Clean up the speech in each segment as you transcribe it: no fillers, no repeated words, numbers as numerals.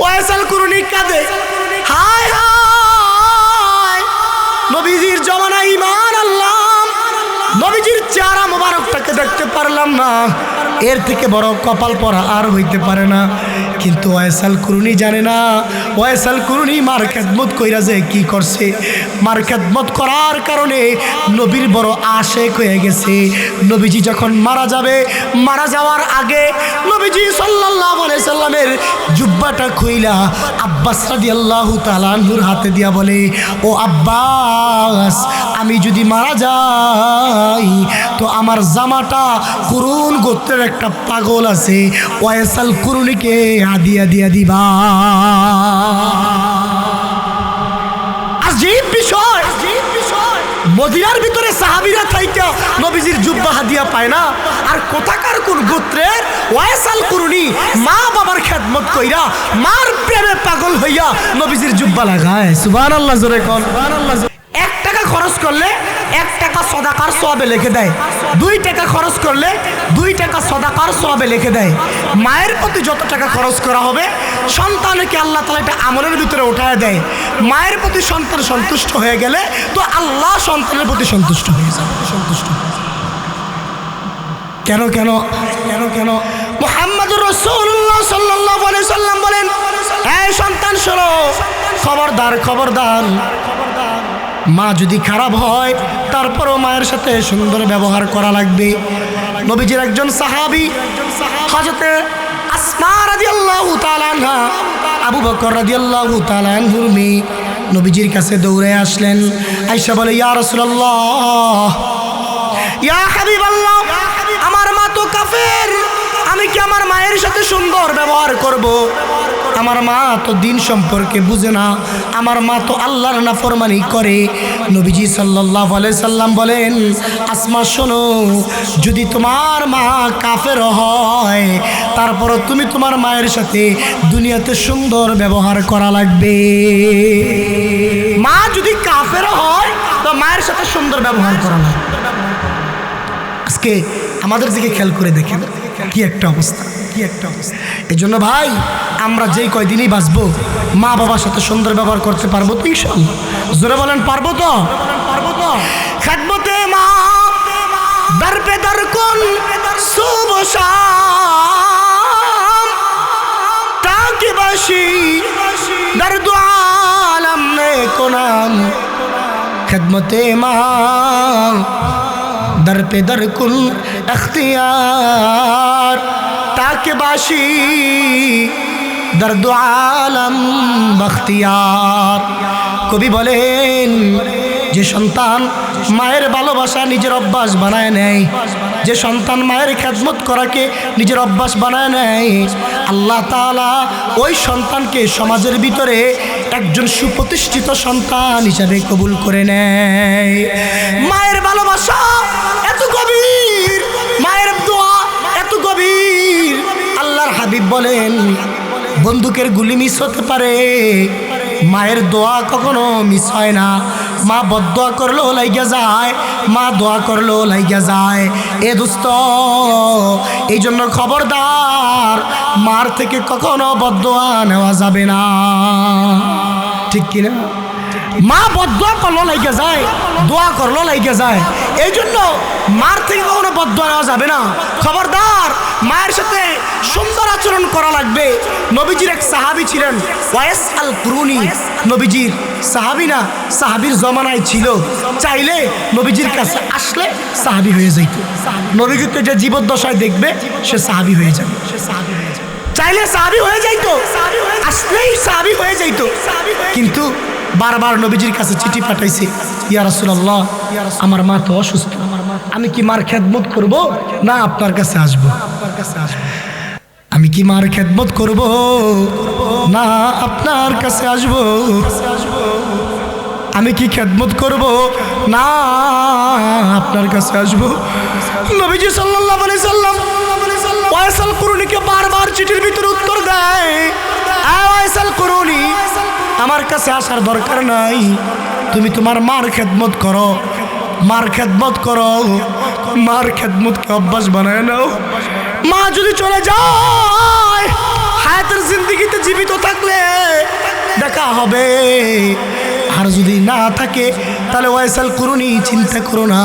ওয়াইসাল কুরুনি কাঁদে, হায় হায় নবীজির জমানায় ঈমান আনলাম, নবীজির চেহারা মোবারকটাকে দেখতে পারলাম না, এর থেকে বড় কপাল পরা আর হইতে পারে না। কিন্তু ওয়াইসাল কুরুনি জানে না, ওয়াইসাল কুরুনি মার খেদমত কইরা যে কি করছে, মার খেদমত করার কারণে নবীর বড় আশেক হয়ে গেছে। নবীজি যখন মারা যাবে, মারা যাওয়ার আগে নবীজি সাল্লাল্লাহু আলাইহি সাল্লামের জুব্বাটা খুইলা আব্বাস রাদিয়াল্লাহু তাআলা আনহুর হাতে দিয়া বলে, ও আব্বাস, আমি যদি মারা যাই তো আমার জামাটা কুরুন গোত্রের একটা পাগল আছে, ওয়াইসাল কুরুনিকে হাদিয়া দিয়া দিবা। আজীব বিষয়, মদিনার ভিতরে সাহাবীরা থাইকা নবীজির জুব্বা হাদিয়া পায় না, আর কোথাকার কোন গোত্রের ওয়াইসাল কুরুনি মা বাবার খেদমত কইরা মার প্রেমে পাগল হইয়া নবীজির জুব্বা লাগায়। সুবহানাল্লাহ, জোরে কোন সুবহানাল্লাহ। 1 টাকা খরচ করলে 1 টাকা সদাকার সওয়াবে লিখে দেয়, 2 টাকা খরচ করলে 2 টাকা সদাকার সওয়াবে লিখে দেয়। মায়ের প্রতি যত টাকা খরচ করা হবে সন্তানকে আল্লাহ তাআলা এটা আমলের ভিতরে উঠায় দেয়। মায়ের প্রতি সন্তান সন্তুষ্ট হয়ে গেলে তো আল্লাহ সন্তানের প্রতি সন্তুষ্ট হয়ে যাবে, সন্তুষ্ট। কেন কেন কেন কেন মুহাম্মদুর রাসূলুল্লাহ সাল্লাল্লাহু আলাইহি সাল্লাম বলেন, এই সন্তান শোনো, খবরদার খবরদার, মা যদি খারাপ হয় তারপরও মায়ের সাথে সুন্দর ব্যবহার করা লাগবে। নবীজির একজন সাহাবী হযরতে আসমা রাদিয়াল্লাহু তাআলা আনহা, আবু বকর রাদিয়াল্লাহু তাআলা আনহুর মেয়ে নবীজির কাছে দৌড়ে আসলেন। আয়েশা বলে, ইয়া রাসূলুল্লাহ, ইয়া হাবিবাল্লাহ, আমার মা তো কাফের, আমি কি আমার মায়ের সাথে সুন্দর ব্যবহার করব? আমার মা তো দিন সম্পর্কে বুঝে না, আমার মা তো আল্লাহর নাফরমানি করে। নবীজি সাল্লাল্লাহু আলাইহি সাল্লাম বলেন, আসমা শোনো, যদি তোমার মা কাফের হয় তারপরও তুমি তোমার মায়ের সাথে দুনিয়াতে সুন্দর ব্যবহার করা লাগবে। মা যদি কাফের হয় তো মায়ের সাথে সুন্দর ব্যবহার করা লাগবে। আজকে আমাদের দিকে খেয়াল করে দেখেন কি একটা অবস্থা, কি একটা অবস্থা। এই জন্য ভাই, আমরা যেই কয়দিনই বাঁচবো মা বাবার সাথে সুন্দর ব্যবহার করতে পারবো তো ইনশাআল্লাহ? জোরে বলেন, পারবো তো? পারবো তো? খেদমতে মা দর পে দর কুন সুবহ শাম, তাকি বাসি দর দু আলম নে কোনাম। খেদমতে মা दर पे दर कुल अख्तियार, ताके बाशी दर्द आलम बख्तियार। কবি বলেন, যে সন্তান মায়ের ভালোবাসা নিজের অভ্যাস বানায় নেয়, যে সন্তান মায়ের খেদমত করাকে নিজের অভ্যাস বানায় নেয়, আল্লাহ তাআলা ওই সন্তানকে সমাজের ভিতরে একজন সুপ্রতিষ্ঠিত সন্তান হিসাবে কবুল করে নেয়। মায়ের ভালোবাসা এত গভীর, মায়ের দোয়া এত গভীর, আল্লাহর হাবিব বলেন, বন্দুকের গুলি মিস হতে পারে, মায়ের দোয়া কখনো মিস হয় না। মা বদদোয়া করলেও লাইগা যায়, মা দোয়া করলেও লাইগা যায়। এ দোস্ত, এই জন্য খবরদার, মার থেকে কখনো বদদোয়া নেওয়া যাবে না, ঠিক কিনা? মা বদদোয়া করলেও লাইগা যায়, দোয়া করলেও লাইগা যায়। এই জন্য মার থেকে কখনো বদদোয়া নেওয়া যাবে না। খবরদার, মায়ের সাথে সুন্দর আচরণ করা লাগবে। নবীজির এক সাহাবী ছিলেন ওয়াইস আল কুরুনি, নবীজির সাহাবী না, সাহাবীর জমানায় ছিল, চাইলে নবীজির কাছে আসলে সাহাবী হয়ে যাইত। নবীকে যে জীবদ্দশায় দেখবে সে সাহাবী হয়ে যাবে, চাইলে সাহাবী হয়ে যাইত, আসলেই সাহাবী হয়ে যাইত। কিন্তু বারবার নবীজির কাছে চিঠি পাঠাইছে, ইয়া রাসূলুল্লাহ, আমার মা তো অসুস্থ, আমি কি মার খেদমত করব না আপনার কাছে আসবো? আমি কি মার খেদমত করব না আপনার কাছে আসবো? আমি কি খেদমত করব না আপনার কাছে আসবো? নবীজি সাল্লাল্লাহু আলাইহি সাল্লাম ওয়াইসাল কুরুনিকে বারবার চিঠির ভিতরে উত্তর দেয়, ওয়াইসাল কুরুনি, আমার কাছে আসার দরকার নাই, তুমি তোমার মার খেদমত করো, মার খেদমত করো, মার খেদমতকে অভ্যাস বানায় নাও। মা যদি চলে যায় হায়াতের জিন্দেগিতে জীবিত থাকলে দেখা হবে, আর যদি না থাকে তাহলে ওয়াইসাল কুরুনি চিন্তা করো না।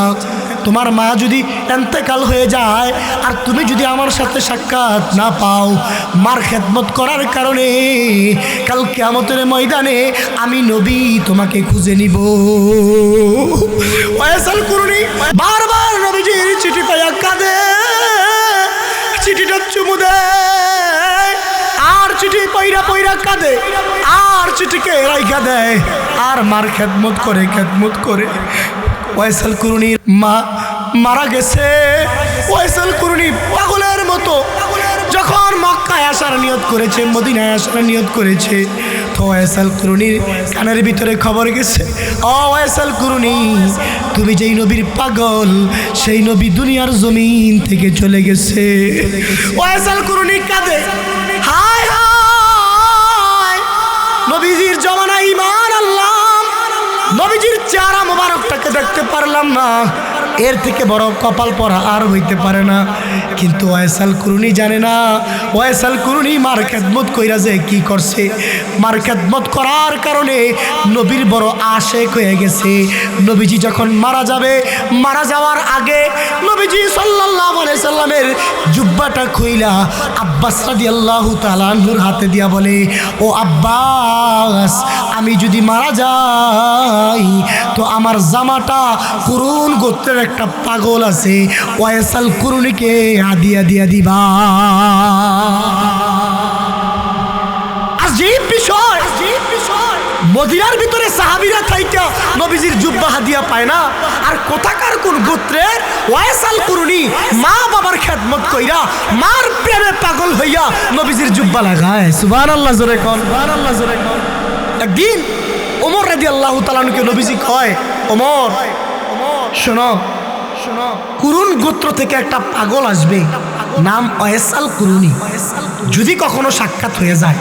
তোমার মা যদি এন্তেকাল হয়ে যায় আর তুমি যদি আমার সাথে সাক্ষাৎ না পাও, মার খেদমত করার কারণে কাল কিয়ামতের ময়দানে আমি নবী তোমাকে খুঁজে নিব। ওয়াইসাল কুরুনি বারবার নবীজির চিঠি পাইয়া কাঁদে, চিঠিটা চুমু দেয়, আর চিঠি পয়রা পয়রা কাঁদে, আর চিঠিকে রাইখা দেয়, আর মার খেদমত করে। ওয়াইসাল কুরুনির মা মারা গেছে। ওয়াইসাল কুরুনি পাগলের মতো যখন মক্কায় আসার নিয়ত করেছে, মদিনায় আসার নিয়ত করেছে, তো ওয়াইসাল কুরুনির কানের ভিতরে খবর গেছে, ও ওয়াইসাল কুরুনি, তুমি যেই নবীর পাগল সেই নবী দুনিয়ার জমিন থেকে চলে গেছে। ওয়াইসাল কুরুনি কাঁদে, হায় হায়, নবীজির জমানা ঈমান আনলাম, নবীজির চেহারা মোবারকটাকে দেখতে পারলাম না, এর থেকে বড় কপাল পরা আর হইতে পারে না। কিন্তু ওয়াইসাল কুরুনি জানে না, ওয়াইসাল কুরুনি মার খেদমত কইরা যে কি করছে, মার খেদমত করার কারণে নবীর বড় আশেক হয়ে গেছে। নবীজি যখন মারা যাবে, মারা যাওয়ার আগে নবীজি সাল্লাল্লাহু আলাইহি সাল্লামের জুব্বাটা খুইলা আব্বাস রাদিয়াল্লাহু তাআলা আনহুর হাতে দিয়া বলে, ও আব্বাস, আমি যদি মারা যাই তো আমার জামাটা কুরুন গোত্রের একটা পাগল আছে, ওয়াইসাল কুরুনিকে হাদিয়া দিয়া দিবা। আজীব বিষয়, মদিনার ভিতরে সাহাবীরা থাইকা নবীজির জুব্বা হাদিয়া পায় না, আর কোথাকার কোন গোত্রের ওয়াইসাল কুরুনি মা বাবার খেদমত কইরা মার প্রেমে পাগল হইয়া নবীজির জুব্বা লাগায়। সুবহানাল্লাহ, জোরে কোন সুবহানাল্লাহ, জোরে কোন। একদিন ওমর রাদিয়াল্লাহু তাআলা আনহুকে নবীজি কয়, ওমর শোনো, কুরুন গোত্র থেকে একটা পাগল আসবে, নাম ওয়াইসাল কুরুনি, যদি কখনো সাক্ষাৎ হয়ে যায়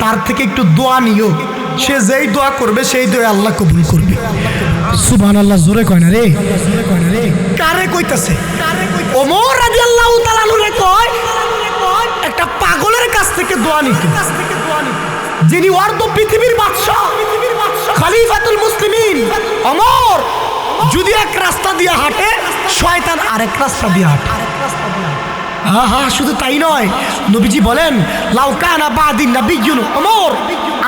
তার থেকে একটু দোয়া নিও, সে যেই দোয়া করবে সেই দোয়া আল্লাহ কবুল করবে। সুবহানাল্লাহ, জোরে কয় না রে, কারে কইতাছে? ওমর রাদিয়াল্লাহু তাআলা আনহু কয় একটা পাগলের কাছ থেকে দোয়া নিতে, যিনি অর্ধ পৃথিবীর বাদশা, খলিফাতুল মুসলিমিন ওমর, যদি এক রাস্তা দিয়ে হাঁটে শয়তান আরেক রাস্তা দিয়ে হাঁটে। হ্যাঁ হ্যাঁ, শুধু তাই নয়, নবীজি বলেন, লাউ কানা বাদি নাবিয়্যুন ওমর,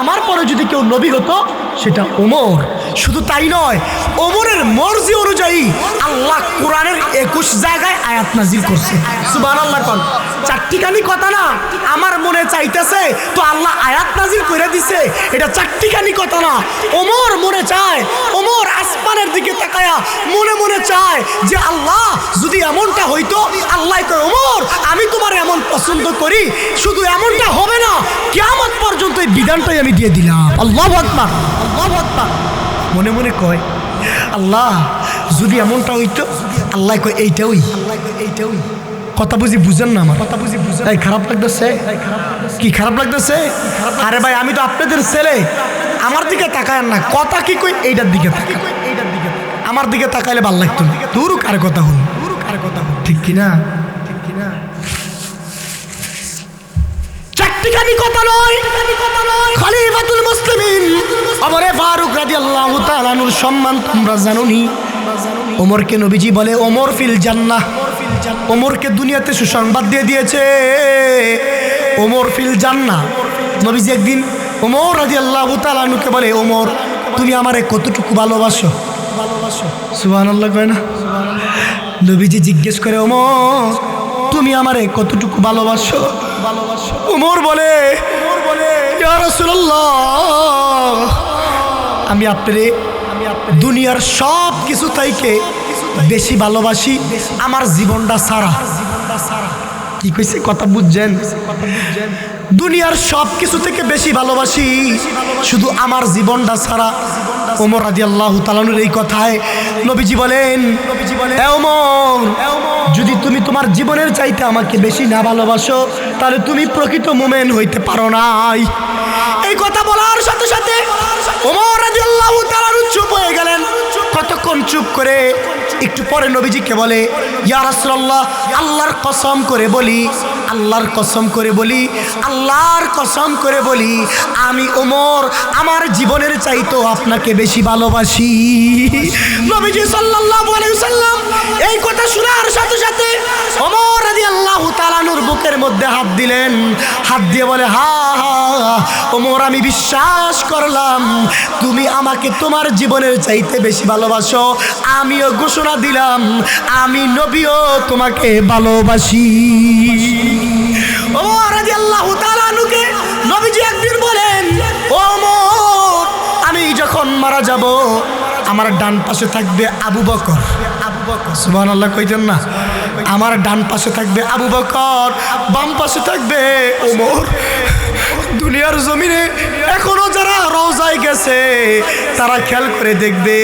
আমার পরে যদি কেউ নবী হতো সেটা ওমর। শুধু তাই নয়, ওমরের মর্জি অনুযায়ী আল্লাহ কোরআনের 21 জায়গায় আয়াত নাজিল করছে। সুবহানাল্লাহ কোন। চারটিখানি কথা না, আমার মনে চাইতেছে তো আল্লাহ আয়াত নাজিল করে দিছে, এটা চারটিখানি কথা না। ওমর মনে চায়, ওমর আসমানের দিকে তাকায়া মনে মনে চায় যে আল্লাহ যদি এমনটা হইতো, আল্লাহ কয়, ওমর আমি তোমার এমন পছন্দ করি, শুধু এমনটা হবে না, কিয়ামত পর্যন্ত এই বিধানটাই আমি দিয়ে দিলাম। আল্লাহু আকবার, আল্লাহু আকবার। মনে মনে কয়, আল্লাহ যদি এমনটা হইতো, আল্লাহ কয় এইটাই, এইটাই। কথা বুঝেন না আমার কথা বুঝেন। এই খারাপ লাগতেছে, কি খারাপ লাগতেছে? আরে ভাই, আমি তো আপনাদের ছেলে, আমার দিকে তাকায়েন না, কথা কি কই এইটার দিকে তাকান, এইটার দিকে। আমার দিকে তাকাইলে ভালো লাগতো না, দূর কার কথা হল, ঠিক কিনা? চারটিখানি কথা নয়, খলিফাতুল মুসলিমিন ওমর ফারুক রাদিয়াল্লাহু তাআলা আনহুর সম্মান তোমরা জানোনি। ওমরকে নবীজি বলে ওমর ফিল জান্নাহ, ওমরকে দুনিয়াতে সুসংবাদ দিয়ে দিয়েছে, ওমর ফিল জান্নাহ। নবীজি একদিন ওমর রাদিয়াল্লাহু তাআলা আনহুকে বলে, ওমর তুমি আমারে কতটুকু ভালোবাসো? সুবহানাল্লাহ কয় না? নবীজি জিজ্ঞেস করে, ওমর তুমি আমারে কতটুকু ভালোবাসো? ওমর বলে, ইয়া রাসূলুল্লাহ, আমি আপনারে দুনিয়ার সব কিছু থেকে বেশি ভালোবাসি আমার জীবনটা ছাড়া। কি কইছে কথা বুঝছেন? দুনিয়ার সব কিছু থেকে বেশি ভালোবাসি শুধু আমার জীবনটা ছাড়া। ওমর রাদিয়াল্লাহু তাআলা এই কথায় নবীজি বলেন, হে ওমর, যদি তুমি তোমার জীবনের চাইতে আমাকে বেশি না ভালোবাসো তাহলে তুমি প্রকৃত মুমিন হইতে পারো নাই। এই কথা বলার সাথে সাথে ওমর রাদিয়াল্লাহু তাআলা চুপ হয়ে গেলেন। কতক্ষণ চুপ করে একটু পরে নবীজিকে বলে, ইয়া রাসূলুল্লাহ, আল্লাহর কসম করে বলি, আল্লাহর কসম করে বলি, আল্লাহর কসম করে বলি, আমি ওমর আমার জীবনের চাইতো আপনাকে বেশি ভালোবাসি। নবীজি সাল্লাল্লাহু আলাইহি ওয়াসাল্লাম এই কথা শোনার সাথে সাথে ওমর রাদিয়াল্লাহু তাআলা নূর বুকের মধ্যে হাত দিলেন, হাত দিয়ে বলে, হা হা ওমর, আমি বিশ্বাস করলাম তুমি আমাকে তোমার জীবনের চাইতে বেশি ভালোবাসো। আমিও ঘোষণা দিলাম আমি নবীও তোমাকে ভালোবাসি। ওমর রাদিয়াল্লাহু তাআলা আনহুকে নবীজি একদিন বলেন, ওমর, আমি যখন মারা যাব আমার ডান পাশে থাকবে আবু বকর। সুবহানাল্লাহ কইতেন না? আমার ডান পাশে থাকবে আবু বকর, বাম পাশে থাকবে ওমর। দুনিয়ার জমিনে এখনো যারা রওজায় গেছে তারা খেয়াল করে দেখবে,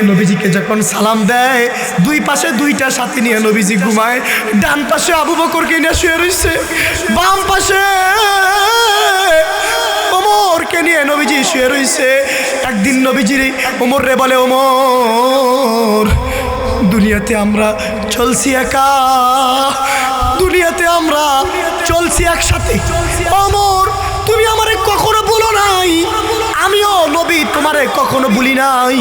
নবীজিকে যখন সালাম দেয় দুই পাশে দুইটা সাথী নিয়ে নবীজি ঘুমায়। ডান পাশে আবু বকরকে নিয়ে শুয়ে রয়েছে, বাম পাশে ওমরকে নিয়ে নবীজি শুয়ে রয়েছে। একদিন নবীজির ওমর রে বলে, ওমর, দুনিয়াতে আমরা চলছি একা, দুনিয়াতে আমরা চলছি একসাথে। ওমর, তুমি আমারে কখনো বলো নাই, আমিও নবী তোমারে কখনো বলি নাই।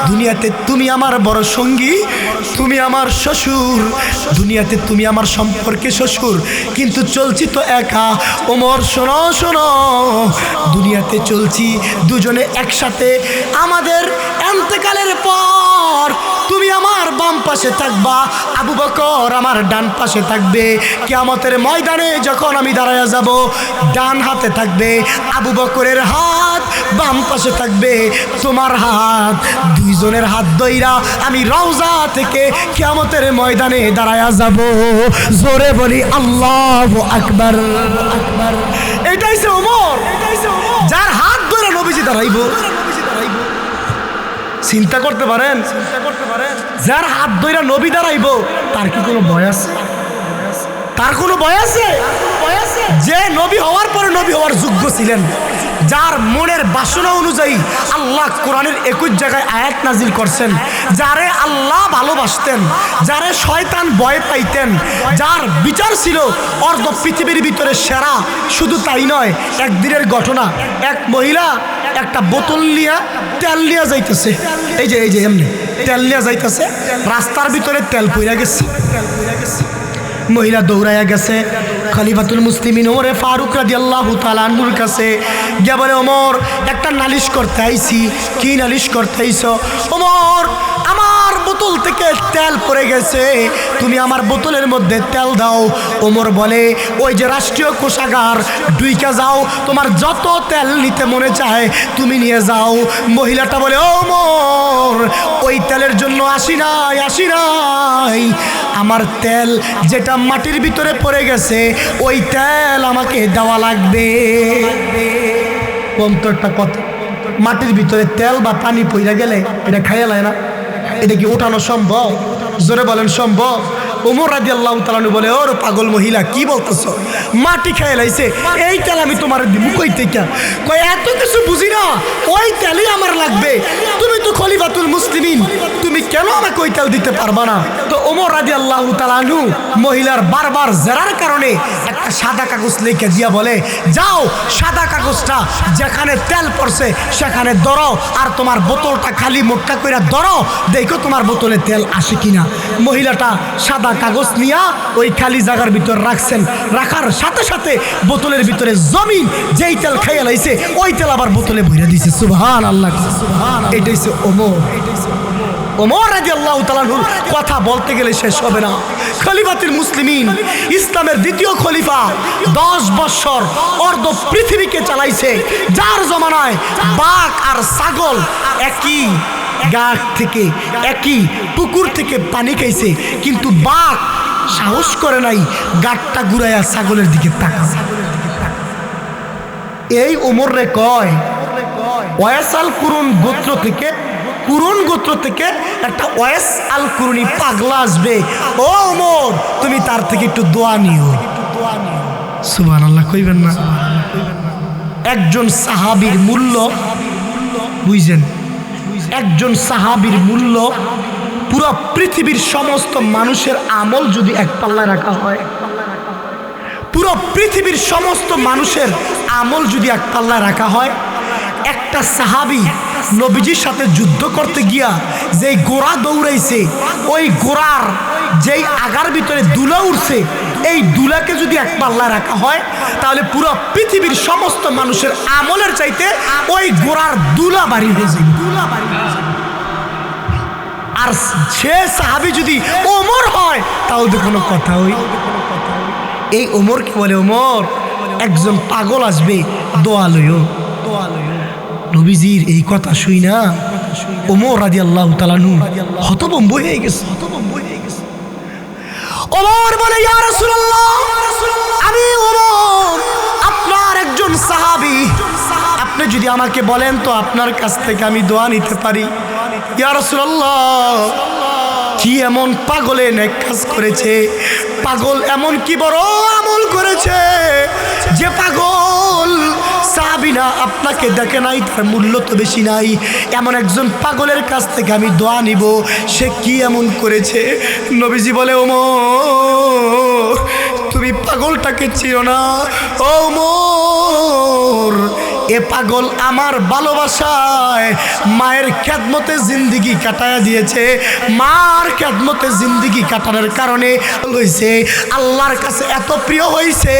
দুনিয়াতে তুমি আমার বড় সঙ্গী, তুমি আমার শ্বশুর, দুনিয়াতে তুমি আমার সম্পর্কে শ্বশুর, কিন্তু চলছি তো একা। ওমর শোনো শোনো, দুনিয়াতে চলছি দুজনে একসাথে, আমাদের এন্তেকালের পর তুমি আমার বাম পাশে থাকবা, আবু বকর আমার ডান পাশে থাকবে। কিয়ামতের ময়দানে যখন আমি দাঁড়ায়া যাব, ডান হাতে থাকবে আবু বকরের হাত, বাম পাশে থাকবে তোমার হাত। দুইজনের হাত ধইরা আমি রওজা থেকে কিয়ামতের ময়দানে দাঁড়ায়া যাব। জোরে বলি আল্লাহু আকবার। এটাই সে ওমর, যার হাত ধরে নবীজি দাঁড়াইবো। চিন্তা করতে পারেন, যার হাত ধইরা নবী দাঁড়াইবো তার কি কোনো ভয় আছে? তার কোনো ভয় আছে? যে নবী হওয়ার পরে নবী হওয়ার যোগ্য ছিলেন, যার মনের বাসনা অনুযায়ী আল্লাহ কোরআনের 21 জায়গায় আয়াত নাজিল করছেন, যারে আল্লাহ ভালোবাসতেন, যারে শয়তান ভয় পাইতেন, যার বিচার ছিল অর্ধ পৃথিবীর ভিতরে সেরা। শুধু তাই নয়, একদিনের ঘটনা, এক মহিলা একটা বোতল নিয়ে তেল নিয়ে যাইতেছে, এই যে এমনি তেল নিয়ে যাইতেছে, রাস্তার ভিতরে তেল পইরা গেছে। মহিলা দৌড়াইয়া গেছে খলিফাতুল মুসলিমিন ওমর ফারুক রাদিয়াল্লাহু তাআলা আনহুর কাছে গিয়ে বলে, ওমর, একটা নালিশ করতে আইছি। কি নালিশ করতে আইছো? ওমর, আমার বোতল থেকে তেল পড়ে গেছে, তুমি আমার বোতলের মধ্যে তেল দাও। ওমর বলে, ওই যে রাষ্ট্রীয় কোষাগার, ডুইকা যাও, তোমার যত তেল নিতে মনে চায় তুমি নিয়ে যাও। মহিলাটা বলে, ওমর, ওই তেলের জন্য আসি নাই, আমার তেল যেটা মাটির ভিতরে পড়ে গেছে ওই তেল আমাকে দেওয়া লাগবে। অন্তরটা কথা, মাটির ভিতরে তেল বা পানি পড়ে গেলে এটা খাইয়া লাগে না? এটা কি ওঠানো সম্ভব? জোরে বলেন সম্ভব? ওমর রাদিয়াল্লাহু তাআলা বলে, ওর পাগল মহিলা, কি বলতেছ? মাটি খেয়ে লাইছে, এই তেল আমি তোমার দিব কই থেকে? কই এত কিছু বুঝি না, ওই তেলই আমার লাগবে। তুমি তো খলিফাতুল মুসলিমিন, তুমি কেন আমাকে ওই তেল দিতে পারবা না? তো ওমর রাদিয়াল্লাহু তাআলা আনহু মহিলার বারবার জেরার কারণে একটা সাদা কাগজ লিখে দিয়া বলে, যাও সাদা কাগজটা যেখানে তেল পড়ছে সেখানে ধরো, আর তোমার বোতলটা খালি মোটকা কইরা ধরো, দেখো তোমার বোতলে তেল আসে কিনা। মহিলাটা সাদা কাগজ নিয়া ওই খালি জায়গার ভিতর রাখছেন, রাখার সাথে সাথে বোতলের ভিতরে জমিন যেই তেল খাইয়া লাইছে ওই তেল আবার বোতলে ভরে দিছে। সুবহানাল্লাহ। এটাই হচ্ছে ওমর। ওমর রাদিয়াল্লাহু তাআলার কথা বলতে গেলে শেষ হবে না। খলিফাতুল মুসলিমিন, ইসলামের দ্বিতীয় খলিফা, 10 বছর অর্ধ পৃথিবীকে চালাইছে, যার জমানায় বাঘ আর ছাগল একই গাছ থেকে, একই পুকুর থেকে পানি খাইছে, কিন্তু বাঘ সাহস করে নাই গাটটা ঘুরাইয়া ছাগলের দিকে তাকা। এই ওমর রে কয়, ওয়াইস আল কুরুন গোত্র থেকে, কুরুন গোত্র থেকে একটা ওয়াইস আল কুরুনি পাগলা আসবে। ও ওমর, তুমি তার থেকে একটু দোয়া নিও। সুবহানাল্লাহ কইবেন না? একজন সাহাবীর মূল্য বুঝছেন? একজন সাহাবীর মূল্য পুরো পৃথিবীর সমস্ত মানুষের আমল যদি এক পাল্লায় রাখা হয়, পুরো পৃথিবীর সমস্ত মানুষের আমল যদি এক পাল্লায় রাখা হয়, একটা সাহাবী নবীজির সাথে যুদ্ধ করতে গিয়া যেই গোড়া দৌড়াইছে, ওই গোড়ার যেই আগার ভিতরে দুলা উঠছে, এই দুলাকে যদি এক পাল্লায় রাখা হয়, তাহলে পুরো পৃথিবীর সমস্ত মানুষের আমলের চাইতে ওই গোড়ার দুলা বাড়ি হয়ে যাবে। আর সে সাহাবী যদি ওমর হয়, তাহলে কোনো কথা হই। এই ওমরকে বলে, ওমর একজন পাগল আসবে, দোয়া লইও। নবীজির এই কথা শুই না ওমর রাদিয়াল্লাহু তাআলা আনহু হতভম্ব হয়ে গেছে। ওমর বলে, ইয়া রাসূলুল্লাহ, আমি ওমর আপনার একজন সাহাবী, আপনি যদি আমাকে বলেন তো আপনার কাছ থেকে আমি দোয়া নিতে পারি। ইয়া রাসূলুল্লাহ, কি এমন পাগলে নেক কাজ করেছে, পাগল এমন কি বড় আমল করেছে যে পাগল সাহাবীরা আপনাকে দেখে নাই, তার মূল্য তো বেশি নাই। এমন একজন পাগলের কাছ থেকে আমি দোয়া নিব, সে কি এমন করেছে? নবীজি বলে, ওমর তুমি পাগলটাকে চিনো না। ওমর, এ পাগল আমার ভালোবাসায় মায়ের খেদমতে জিন্দিগি কাটায়া দিয়েছে। মার খেদমতে জিন্দিগি কাটানোর কারণে হয়েছে আল্লাহর কাছে এত প্রিয় হয়েছে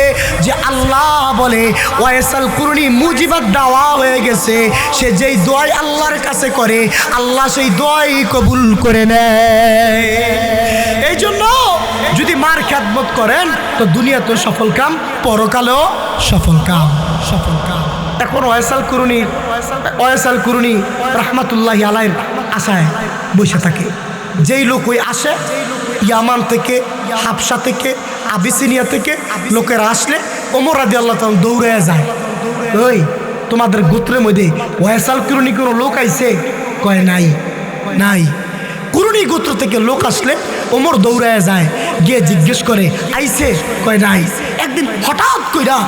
যে আল্লাহ বলে ওয়াইসাল কুরনি মুজিবাত দাওয়া হয়ে গেছে। সে যেই দোয়াই আল্লাহর কাছে করে, আল্লাহ সেই দোয়াই কবুল করে নেয়। এই জন্য যদি মার খেদমত করেন তো দুনিয়াতেও সফল কাম, পরকালেও সফল কাম। এখন ওয়াইসাল কুরনি রাহমাতুল্লাহি আলাইহির আশায় বসে থাকে। যেই লোক ওই আসে ইয়ামান থেকে, হাবশা থেকে, আবিসিনিয়া থেকে লোকেরা আসলে ওমর রাদিয়াল্লাহু তাআলা দৌড়ে যায়, ওই তোমাদের গোত্রের মধ্যে ওয়াইসাল কুরনি কোনো লোক আইছে? কয় নাই। কুরনি গোত্র থেকে লোক আসলে ওমর দৌড়ায় যায়, গিয়ে জিজ্ঞেস করে আইছে? কয় নাই। একদিন হঠাৎ কইরা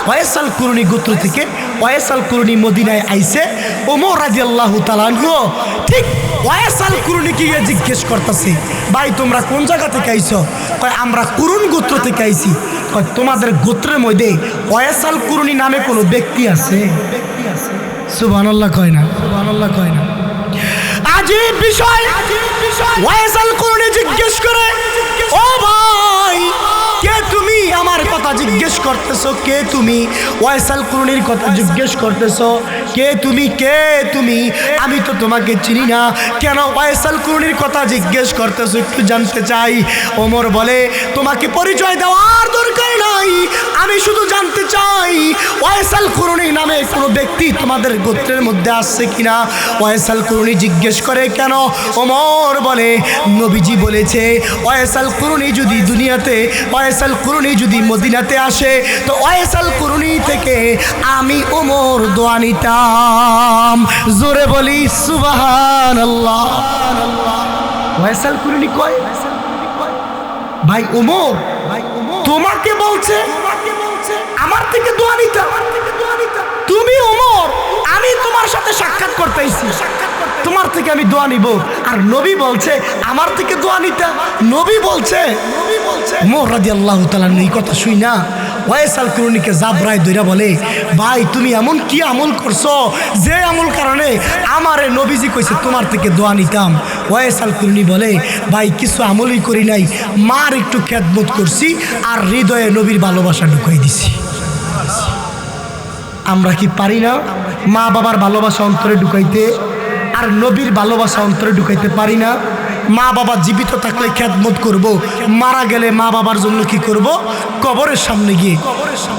ওয়াইসাল কুরনি গোত্র থেকে ওয়াইসাল কুরনি মদিনায় আইছে। ওমর রাদিয়াল্লাহু তাআলা আনহু ঠিক ওয়াইসাল কুরনিকে গিয়ে জিজ্ঞেস করতেছে, ভাই তোমরা কোন জায়গা থেকে আইছো? কয় আমরা কুরুন গোত্র থেকে আইছি। কয় তোমাদের গোত্রের মধ্যে ওয়াইসাল কুরনি নামে কোনো ব্যক্তি আছে? সুবহানাল্লাহ কয় না? আজীব বিষয়। ওয়াইসাল কুরনি জিজ্ঞেস করে, ও ভাই কে তুমি? আমার কথা জিজ্ঞেস করতেছো? কে তুমি? ওয়াইসাল কুরনির কথা জিজ্ঞেস করতেছো? কে তুমি? আমি তো তোমাকে চিনি না, কেন ওয়াইসাল কুরনির কথা জিজ্ঞেস করতেছো একটু জানতে চাই। ওমর বলে, তোমাকে পরিচয় দেওয়ার দরকার নাই, আমি শুধু জানতে চাই ওয়াইসাল কুরনি নামে কোনো ব্যক্তি তোমাদের গোত্রের মধ্যে আসছে কিনা। ওয়াইসাল কুরনি জিজ্ঞেস করে, কেন? ওমর বলে, নবীজি বলেছে ওয়াইসাল কুরনি যদি মদিনাতে আসে তো ওয়াইসাল কুরনি থেকে আমি ওমর দোয়া নিতাম। জোরে বলি সুবহানাল্লাহ। ওয়াইসাল কুরনি কয়, ভাই ওমর তোমাকে বলছে আমার থেকে দোয়া নিতা? তুমি ওমর, আমি তোমার সাথে সাক্ষাৎ করতে আইছি, তোমার থেকে আমি দোয়া নিব, আর নবী বলছে আমার থেকে দোয়া নিতা? নবী বলছে। ওমর রাদিয়াল্লাহু তাআলা এই কথা শুই না ওয়াইসাল কুরনিকে জাবরায় ধইরা বলে, ভাই তুমি এমন কি আমল করছো যে আমল কারণে আমারে নবীজি কইছে তোমার থেকে দোয়া নিতাম? ওয়াইসাল কুরনি বলে, ভাই কিছু আমলই করি নাই, মার একটু খেদমত করছি আর হৃদয়ে নবীর ভালোবাসা ঢুকাই দিছি। আমরা কি পারি না মা বাবার ভালোবাসা অন্তরে ঢুকাইতে? আর নবীর ভালোবাসা অন্তরে ঢুকাইতে পারি না? মা বাবা জীবিত থাকলে খেদমত করব, মারা গেলে মা বাবার জন্য কি করব? কবরের সামনে গিয়ে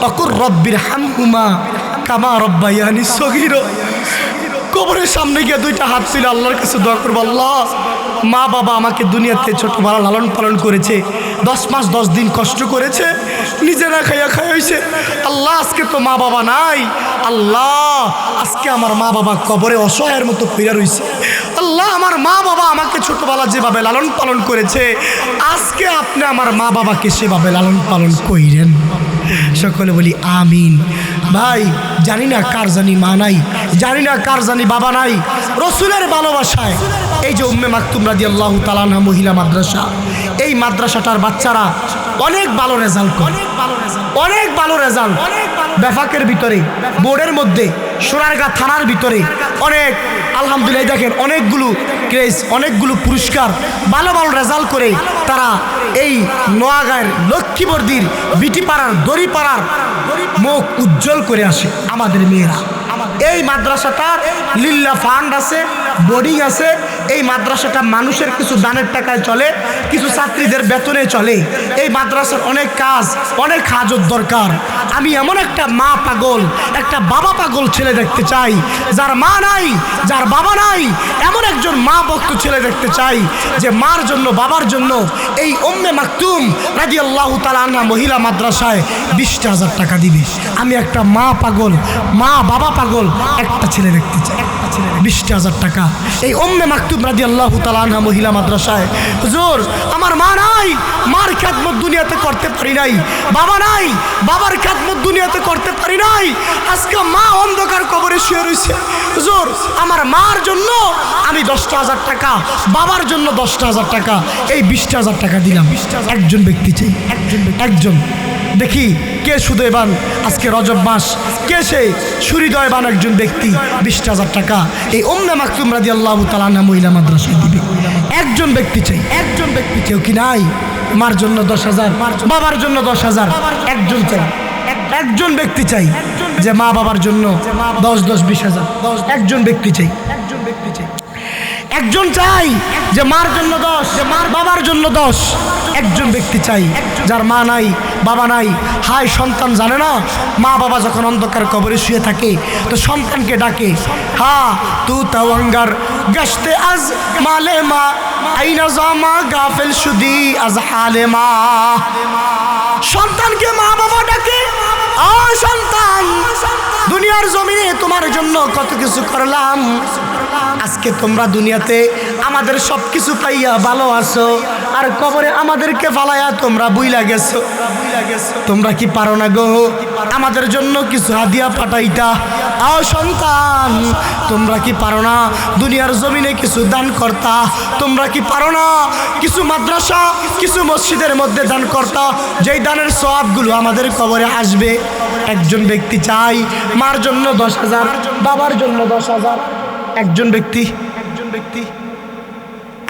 অকুর রব্বির হামহুমা কামা রব্বায়ানি সগীরা, কবরের সামনে গিয়ে দুইটা হাত তুলে আল্লাহর কাছে দোয়া করবো, আল্লাহ মা বাবা আমাকে দুনিয়াতে ছোটবেলা লালন পালন করেছে, 10 মাস 10 দিন কষ্ট করেছে, নিজেরা খাইয়া হয়েছে, আল্লাহ আজকে তো মা বাবা নাই, আল্লাহ আজকে আমার মা বাবা কবরে অসহায়ের মতো পইরা রয়েছে, আল্লাহ আমার মা বাবা আমাকে ছোটবেলা যেভাবে লালন পালন করেছে আজকে আপনি আমার মা বাবাকে সেভাবে লালন পালন কইরেন। সকলে বলি আমিন। ভাই জানি না কার জানি মা নাই, জানি না কার জানি বাবা নাই, রসুলের ভালোবাসায় এই যে উম্মে মাকতুম রাদিয়াল্লাহু তাআলা আনহা মহিলা মাদ্রাসা, এই মাদ্রাসাটার বাচ্চারা অনেক ভালো রেজাল্ট করে, অনেক ভালো রেজাল্ট। বেফাকের ভিতরে, বোর্ডের মধ্যে, সোনারগাঁ থানার ভিতরে অনেক আলহামদুলিল্লাহ দেখেন অনেকগুলো ক্রেজ, অনেকগুলো পুরস্কার, ভালো ভালো রেজাল্ট করে তারা এই নোয়াগাঁয়ের লক্ষ্মীবর্দির বিটিপাড়ার দড়িপাড়ার মুখ উজ্জ্বল করে আসে আমাদের মেয়েরা। এই মাদ্রাসাটার লিল্লা ফান্ড আছে, বোর্ডিং আছে। এই মাদ্রাসাটা মানুষের কিছু দানের টাকায় চলে, কিছু ছাত্রীদের বেতনে চলে। এই মাদ্রাসার অনেক কাজ, অনেক হাজত দরকার। আমি এমন একটা মা পাগল, একটা বাবা পাগল ছেলে দেখতে চাই, যার মা নাই, যার বাবা নাই, এমন একজন মা ভক্ত ছেলে দেখতে চাই যে মার জন্য বাবার জন্য এই উম্মে মাকতুম রাদিয়াল্লাহু তাআলা আনহা মহিলা মাদ্রাসায় 20,000 টাকা দিবে। আমি একটা মা পাগল, মা বাবা পাগল একটা ছেলে দেখতে চাই, 20,000 টাকা এই উম্মে মাকতুম রাদিয়াল্লাহু তাআলা আনহা মহিলা মাদ্রাসায়। হুজুর আমার মা নাই, মার খেদমত দুনিয়াতে করতে পারি নাই, বাবা নাই, বাবার খেদমত দুনিয়াতে করতে পারি নাই, আজকে মা অন্ধকার কবরে শুয়ে রয়েছে। হুজুর আমার মার জন্য আমি 10,000 টাকা, বাবার জন্য 10,000 টাকা, এই 20,000 টাকা দিলাম। একজন ব্যক্তি চাই, একজন দেখি কে সুদয়বান আজকে রজব মাস, কে সেই সুহৃদয়বান একজন ব্যক্তি 20,000 টাকা এই উম্মে মাকতুম রাদিয়াল্লাহু তাআলা আনহা মহিলা মাদ্রাসায় দিবে। একজন ব্যক্তি চাই, একজন ব্যক্তি। কেউ কি নাই? মার জন্য 10,000, বাবার জন্য 10,000, একজন চাই, একজন ব্যক্তি চাই যে মা বাবার জন্য 10-10, 20,000, একজন ব্যক্তি চাই, একজন ব্যক্তি চাই, একজন চাই যে মার জন্য 10, যে মার বাবার জন্য 10, একজন ব্যক্তি চাই যার মা নাই, বাবা নাই। হায় সন্তান জানে না মা বাবা যখন অন্ধকার কবরে শুয়ে থাকে তো সন্তানকে ডাকে, হা তু তাওয়াঙ্গার গশতে আজ মালে মা আইনা জামা গাফিল শুদি আজ হালে মা। সন্তানকে মা বাবা ডাকে, ও সন্তান দুনিয়ার জমিনে তোমার জন্য কত কিছু করলাম, আজকে তোমরা দুনিয়াতে আমাদের সব কিছু পাইয়া ভালো আছো, আর কবরে আমাদেরকে ফালাইয়া তোমরা বুইলা গেছো। তোমরা কি পারো না গো আমাদের জন্য কিছু হাদিয়া পাঠাইতা? আও সন্তান তোমরা কি পারো না দুনিয়ার জমিনে কিছু দান করতা? তোমরা কি পারো না কিছু মাদ্রাসা, কিছু মসজিদের মধ্যে দান করতা, যেই দানের সওয়াবগুলো আমাদের কবরে আসবে? একজন ব্যক্তি চাই মার জন্য 10,000, বাবার জন্য 10,000, একজন ব্যক্তি, একজন ব্যক্তি।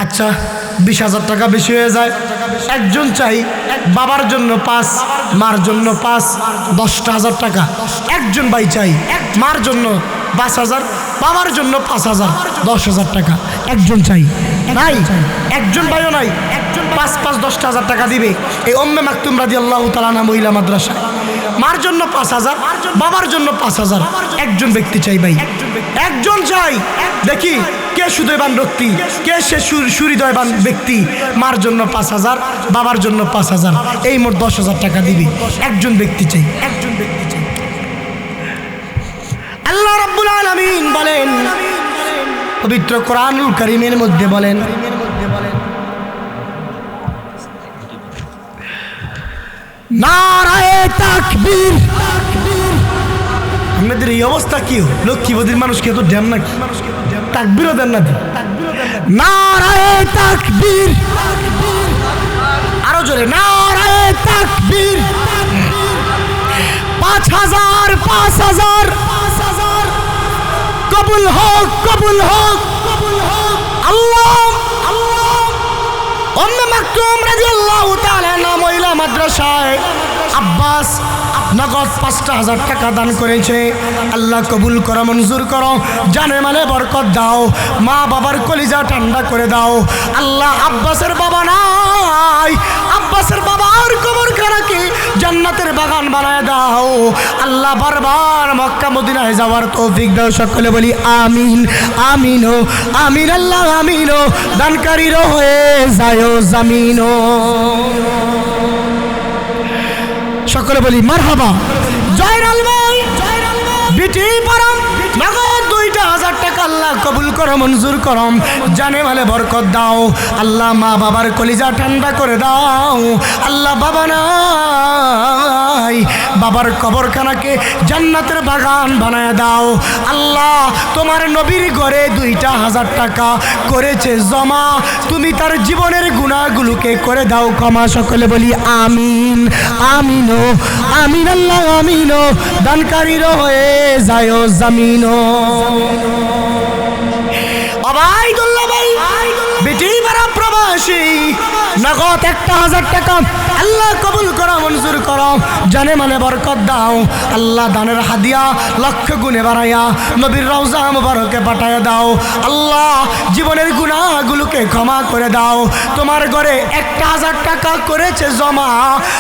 আচ্ছা 20,000 টাকা বেশি হয়ে যায়। একজন চাই বাবার জন্য 5, মার জন্য 5, 10,000 টাকা। একজন ভাই চাই মার জন্য 5,000, বাবার জন্য 5,000, 10,000 টাকা। একজন চাই নাই, একজন ভাইও নাই, 5-5, 10,000 টাকা দিবে এই উম্মে মাকতুম রাদিয়াল্লাহু তাআলা আনহা মহিলা মাদ্রাসা। মার জন্য 5,000, বাবার জন্য 5,000, একজন ব্যক্তি চাই ভাই, একজন চাই। দেখি কে সুদয়বান ব্যক্তি, কে সে সুহৃদয়বান ব্যক্তি। মার জন্য 5,000, বাবার জন্য 5,000, এই মোট 10,000 টাকা দিবি। একজন ব্যক্তি চাই, একজন ব্যক্তি চাই। আল্লাহ রাব্বুল আলামিন বলেন পবিত্র কোরআনুল কারীমের মধ্যে বলেন, নারায়ে তাকবীর। আমাদের এই অবস্থা কি? লক্ষ্মীবতীর মানুষকে তো দেন নাকি? তাকবীরও দেন না। নারায়ে তাকবীর, আরো জোরে নারায়ে তাকবীর। 5,000, 5,000 কবুল হোক, কবুল হোক, আল্লাহ আল্লাহ। উম্মে মাকতুম রাদিয়াল্লাহু তাআলা আনহা মহিলা মাদ্রাসায় আব্বাস নগদ 5,000 টাকা দান করেছে। আল্লাহ কবুল করো, মঞ্জুর করো, জানে মানে বরকত দাও, মা বাবার কলিজা ঠান্ডা করে দাও। আল্লাহ আব্বাসের বাবা নাই, আব্বাসের বাবার কবরখানাকে জান্নাতের বাগান বানায় দাও। আল্লাহ বারবার মক্কা মদিনায় যাওয়ার তৌফিক দাও। সকলে বলি আমিন, আমিন ও আমিন, আল্লাহ আমিন ও দানকারীর হয়ে যায় জামিন। সকলে বলি মারহাবা। জয় রালমাই বিটি পারাম নগদ 2,000 টাকা আল্লাহ কবুল করো, মঞ্জুর করো, জানে মালে বরকত দাও। আল্লাহ মা বাবার কলিজা ঠান্ডা করে দাও। আল্লাহ বাবা নাই, ভাই বাবার কবরখানাকে জান্নাতের বাগান বানায় দাও। আল্লাহ তোমার নবীর ঘরে 2,000 টাকা করেছে জমা, তুমি তার জীবনের গুনাহগুলোকে করে দাও ক্ষমা। সকলে বলি আমিন আমিন আমিন আল্লাহ আমিন। দানকারীর হয়ে যায় জামিন। ওবাইদুল্লাহ ভাই বেটি পাড়া প্রবাসী নগদ 1,000 টাকা আল্লাহ কবুল করো, মঞ্জুর করো, জানে মানে বরকত দাও। আল্লাহ দানের হাদিয়া লক্ষ গুণে বাড়াইয়া নবীর রওজা মুবারকে পাঠায় দাও। আল্লাহ জীবনের গুনাহগুলোকে ক্ষমা করে দাও। তোমার ঘরে 1,000 টাকা করেছে জমা,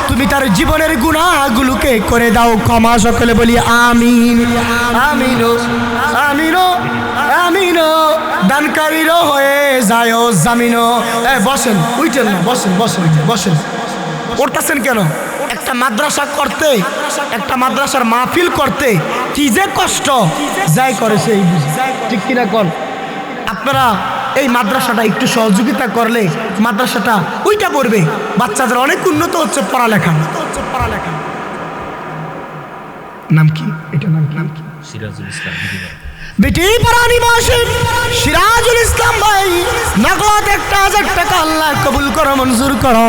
তুমি তার জীবনের গুনাহগুলোকে করে দাও ক্ষমা। সকলে বলি আমিন আমিন আমিন আমিন। দানকারীর হয়ে যায় জামিন। বসেন, উঠেন না, বসেন বসেন বসেন। উঠতেছেন কেন? একটা মাদ্রাসা করতে, একটা মাদ্রাসার মাহফিল করতে কি যে কষ্ট যাই করেছে এই বুঝি, ঠিক কিনা কন? আপনারা এই মাদ্রাসাটা একটু সহযোগিতা করলে মাদ্রাসাটা ওইটা পড়বে, বাচ্চাদের অনেক উন্নত হচ্ছে পড়ালেখা। নাম কি? এটা নাম কি? সিরাজুল ইসলাম বেটি পাড়া নিবাসী সিরাজুল ইসলাম ভাই নগদ 1,000 টাকা আল্লাহ কবুল করো, মঞ্জুর করো,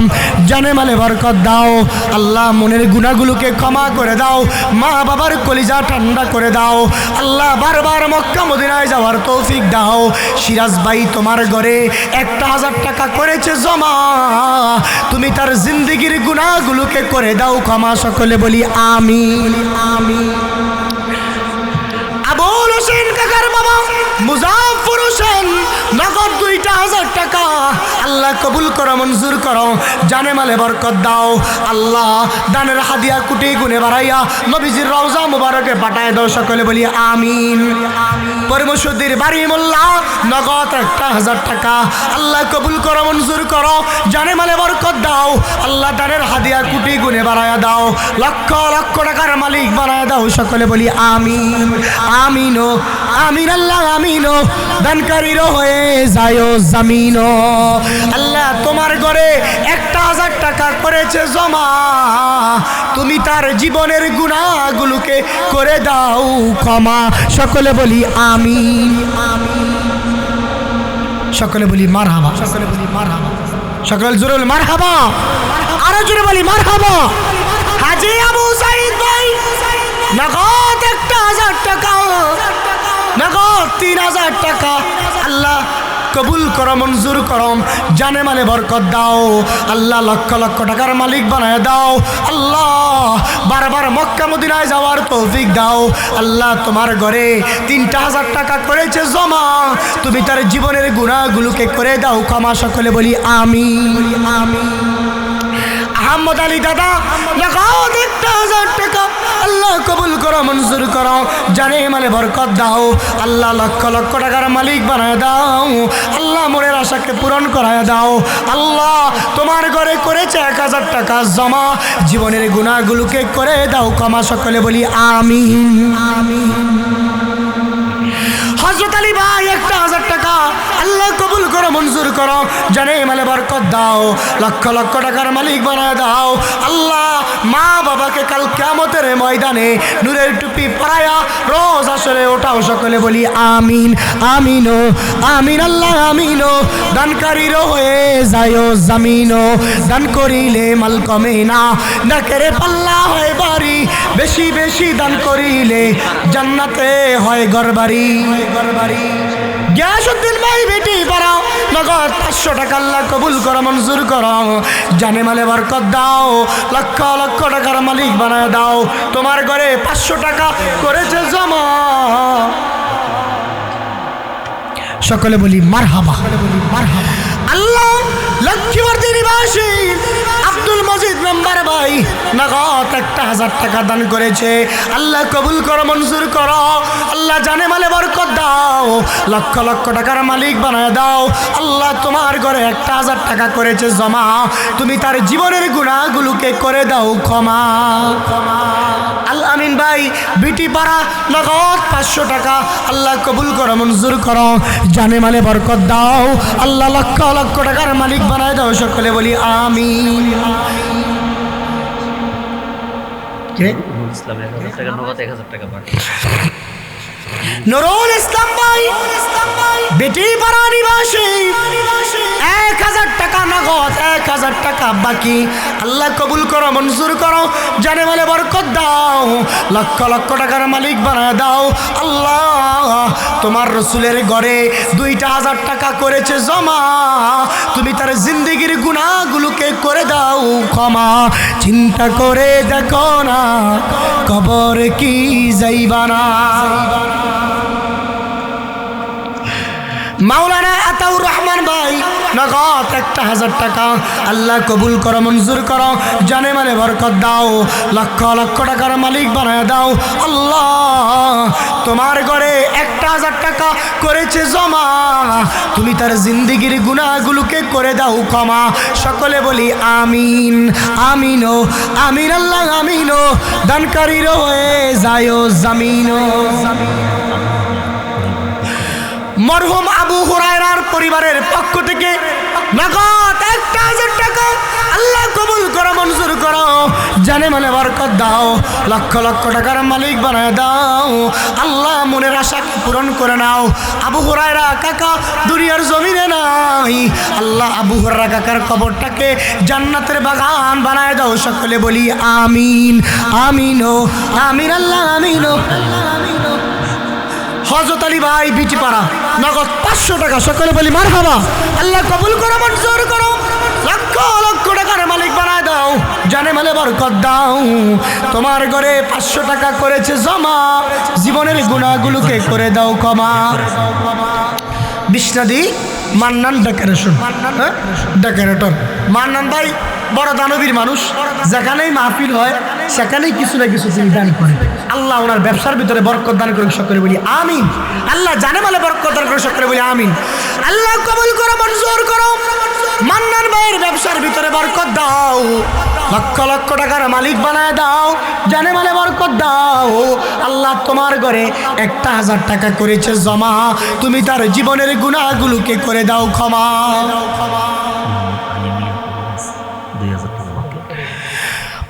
জানে মালে বরকত দাও। আল্লাহ মনের গুনাহগুলোকে ক্ষমা করে দাও, মা বাবার কলিজা ঠান্ডা করে দাও। আল্লাহ বারবার মক্কা মদিনায় যাওয়ার তৌফিক দাও। সিরাজ ভাই তোমার ঘরে 1,000 টাকা করেছে জমা, তুমি তার জিন্দেগির গুনাহগুলোকে করে দাও ক্ষমা। সকলে বলি আমিন আমিন। আবুল হোসেন কাকার বাবা মুজাফফর হোসেন নগদ 2,000 টাকা আল্লাহ কবুল করো, মঞ্জুর করো, জানে মালে বরকত দাও। আল্লাহ দানের হাদিয়া কুটি গুনে বাড়াইয়া নবীজির রওজা মুবারকে পাঠায় দাও। সকলে বলি আমিন। পরমশুদ্দির বাড়ি মোল্লা নগদ 1,000 টাকা আল্লাহ কবুল করো, মঞ্জুর করো, জানে মালে বরকত দাও। আল্লাহ দানের হাদিয়া কুটি গুনে বাড়াইয়া দাও, লক্ষ লক্ষ টাকার মালিক বানায় দাও। সকলে বলি আমিন আমিন আমিন আল্লাহ আমিন। দানকারীর হয়ে যায় জামিন। আল্লাহ তোমার ঘরে 1,000 টাকা করেছে জমা, তুমি তার জীবনের গুনাহগুলোকে করে দাও ক্ষমা। সকলে বলি আমিন আমিন। সকলে বলি মারহাবা, সকলে বলি মারহাবা, সকলে জোরে বলি মারহাবা, আরো জোরে বলি মারহাবা। হাজী আবু সাইদ ভাই নগদ 1,000 টাকা নগদ 3,000 টাকা আল্লাহ কবুল করো, মঞ্জুর করো, জানে মানে বরকত দাও। আল্লাহ লক্ষ লক্ষ টাকার মালিক বানায় দাও। আল্লাহ বারবার মক্কা মদিনায় যাওয়ার তৌফিক দাও। আল্লাহ তোমার ঘরে 3,000 টাকা করেছে জমা, তুমি তার জীবনের গুনাহগুলোকে করে দাও ক্ষমা। সকলে বলি আমিন আমিন। আহমদ আলী দাদা নগদ 1,000 টাকা আল্লাহ কবুল করো, মঞ্জুর করো, জানে মানে বরকত দাও। আল্লাহ লক্ষ লক্ষ টাকার মালিক বানায় দাও। আল্লাহ মনের আশাকে পূরণ করায় দাও। আল্লাহ তোমার ঘরে করেছে 1,000 টাকা জমা, জীবনের গুনাহগুলোকে করে দাও ক্ষমা। সকলে বলি আমিন আমিন। হযরত আলী ভাই 1,000 টাকা আল্লাহ কবুল করো, মঞ্জুর করো, জানে মানে বরকত দাও, লক্ষ লক্ষ টাকার মালিক বানায় দাও। আল্লাহ মা বাবাকে কাল কিয়ামতের ময়দানে নূরের টুপি পরায়া রোজ আসরে ওঠাও। সকলে বলি আমিন আমিন আমিন আল্লাহ আমিন। দানকারীর হয়ে যায় জামিন, দান করিলে মাল কমে না, নাকেরে পাল্লা হয় বাড়ি, বেশি বেশি দান করিলে জান্নাতে হয় ঘরবাড়ি। গিয়াসউদ্দিন ভাই বেটি পাড়া নগদ 500 টাকা আল্লাহ কবুল করো, মঞ্জুর করো, জানে মালে বরকত দাও, লক্ষ লক্ষ টাকার মালিক বানায় দাও। তোমার ঘরে 500 টাকা করেছে জমা। সকলে বলি মারহাবা মারহাবা। আল্লাহ লক্ষ্মীবর্তী নিবাসী আব্দুল মজিদ মেম্বার ভাই নগদ 1,000 টাকা দান করেছে, আল্লাহ কবুল করো, মঞ্জুর করো, আল্লাহ জানে মালে বরকত দাও, লক্ষ লক্ষ টাকার মালিক বানায় দাও। আল্লাহ তোমার ঘরে 1,000 টাকা করেছে জমা, তুমি তার জীবনের গুনাহগুলোকে করে দাও ক্ষমা। আল আমিন ভাই বিটি পাড়া নগদ 500 টাকা আল্লাহ কবুল করো, মঞ্জুর করো, জানে মালে বরকত দাও। আল্লাহ লক্ষ লক্ষ টাকার মালিক বানায় দাও। সকলে বলি আমিন। ইসলামের 1000 টাকা নগদ 1000 টাকা পাঠান। নুরুল ইসলাম ভাই বেটি পাড়া নিবাসী 1000 টাকা নগদ, 1000 টাকা বাকি। আল্লাহ কবুল করো, মঞ্জুর করো, জানে মালে বরকত দাও, লক্ষ লক্ষ টাকার মালিক বানায় দাও। আল্লাহ তোমার রসুলের ঘরে 2000 টাকা করেছে জমা, তুমি তার জিন্দেগির গুনাহগুলোকে করে দাও ক্ষমা। চিন্তা করে দেখো না কবর কি যাইবা না। মাওলানা আতাউর রহমান ভাই নগদ 1000 টাকা, আল্লাহ কবুল করো, মঞ্জুর করো, জানে মানে বরকত দাও, লক্ষ লক্ষ টাকার মালিক বানায় দাও। আল্লাহ তোমার ঘরে 1000 টাকা করেছে জমা, তুমি তার জিন্দিগির গুনাহগুলোকে করে দাও ক্ষমা। সকলে বলি আমিন, আমিনো, আমিন আল্লাহ আমিনো, দানকারীর হয়ে যায় জামিনো। মরহুম আবু হুরায়রার পরিবারের পক্ষ থেকে নগদ 1000 টাকা, আল্লাহ কবুল করো, মঞ্জুর করো, জানে মানে বরকত দাও, লক্ষ লক্ষ টাকার মালিক বানায় দাও। আল্লাহ মনের আশাকে পূরণ করে নাও। আবু হুরায়রা কাকা দুনিয়ার জমিনে নাই, আল্লাহ আবু হুরায়রা কাকার কবরটাকে জান্নাতের বাগান বানায় দাও। সকলে বলি আমিন, আমিনো, আমিন আল্লাহ আমিনো। হযরত আলী ভাই বিটিপাড়া নগদ 500 টাকা, সকলে বলি মারহাবা। আল্লাহ কবুল করো, মঞ্জুর করো, লক্ষ লক্ষ টাকার মালিক বানায় দাও, জানে মালে বরকত দাও। তোমার ঘরে 500 টাকা করেছে জমা, জীবনের গুনাহগুলোকে করে দাও ক্ষমা। বিষ্ণাদি মান্নান ডেকোরেশন, ডেকোরেটর মান্নান ভাই বড় দানবীর মানুষ, যেখানেই মাহফিল হয় সেখানেই কিছু না কিছু তিনি দান করেন। আল্লাহ ওনার ব্যবসার ভিতরে বরকত দান করে, সকলে বলি আমিন। আল্লাহ জানে মালে বরকত দান করে, সকলে বলি আমিন। আল্লাহ কবুল করো, মঞ্জুর করো, মান্নান ভাইয়ের ব্যবসার ভিতরে বরকত দাও, লক্ষ লক্ষ টাকার মালিক বানায় দাও, জানে মালে বরকত দাও। আল্লাহ তোমার ঘরে 1000 টাকা করেছে জমা, তুমি তার জীবনের গুনাহগুলোকে করে দাও ক্ষমা।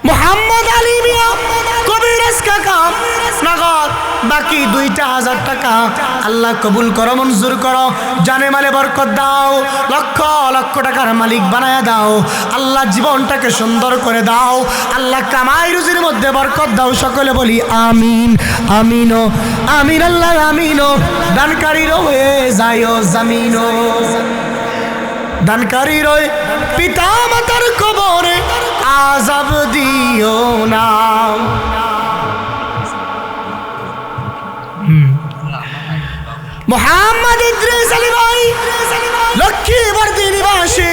মোহাম্মদ আলী মিয়া কবিরাজ কাকা নগদ বাকি 2000 টাকা, আল্লাহ কবুল করো, মঞ্জুর করো, জানে মালে বরকত দাও, লক্ষ লক্ষ টাকার মালিক বানায় দাও। আল্লাহ জীবনটাকে সুন্দর করে দাও, আল্লাহ কামাই রুজির মধ্যে বরকত দাও। সকলে বলি আমিন, আমিনো, আমিন আল্লাহ আমিনো, দানকারীর হয়ে যায় জামিনো। দানকারীর পিতা মাতার কবরে আযাব দিও না। মোহাম্মদ ইদ্রিস আলী ভাই লক্ষ্মীবর্তী নিবাসী